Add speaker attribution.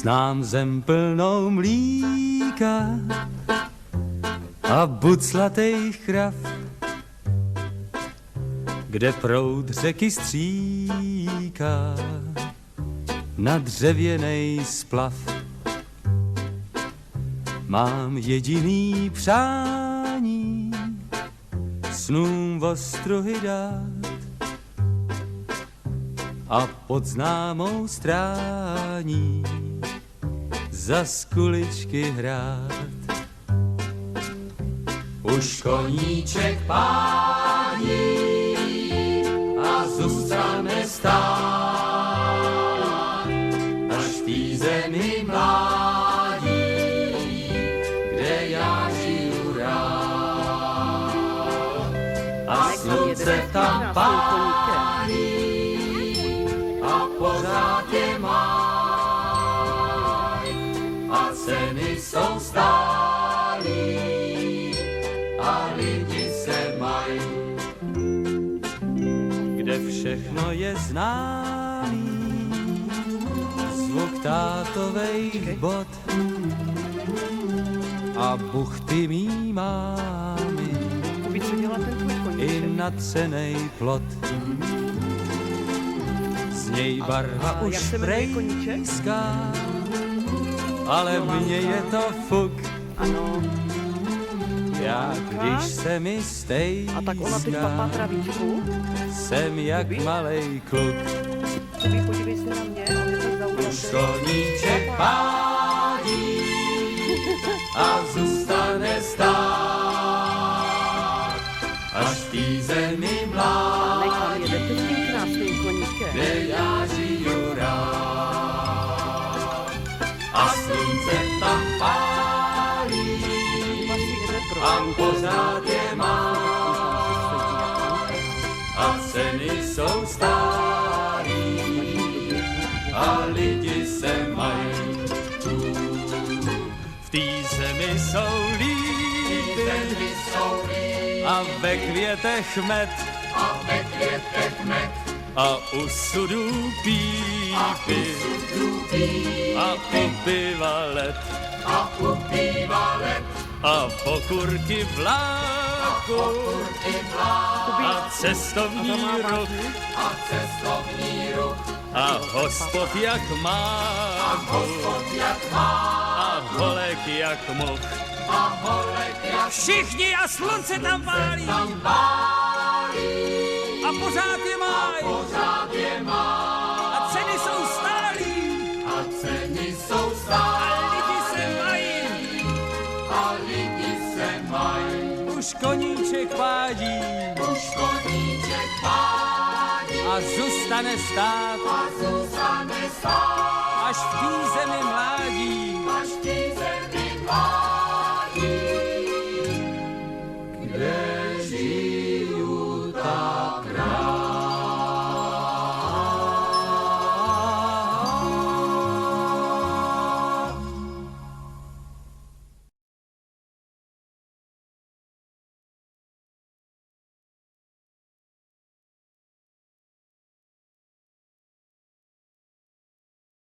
Speaker 1: Znám zem plnou mlíka a buclatých krav, kde proud řeky stříká na dřevěnej splav. Mám jediný přání snům ostruhy dát a pod známou strání zas kuličky hrát. Už koníček pání a zůstane stát až v té zemi mládí, kde já žiju rád. A slunce tam pálí a pořád je máj a ceny jsou stálí a lidi se mají. Kde všechno je známý, zvuk tátovejch bot a buchty mý mámy i natřenej plot. Z něj barva už prejská, ale mně je to fuk.
Speaker 2: Ano.
Speaker 1: Já, když se mi stejská,
Speaker 2: A tak ona teď papá travíčku.
Speaker 1: jsem jak malej kluk.
Speaker 2: Podívej se na mě, on je tak zaujatý.
Speaker 1: Už koníček pádí a zůstane stát až v té zemi mládí,
Speaker 2: Jedete s tím krásným koníčkem.
Speaker 1: kde já žiju rád. A slunce tam pálí a pořád je má a ceny jsou stálí a lidi se mají. V té zemi jsou lípy a ve květech med a u sudů pípy a u piva led a pokurky vláku a cestovní ruch a hospod jak máku a holek jak much. Všichni a slunce tam pálí a pořád je máj a ceny jsou stálí a lidi se mají. Už koníček pádí a zůstane stát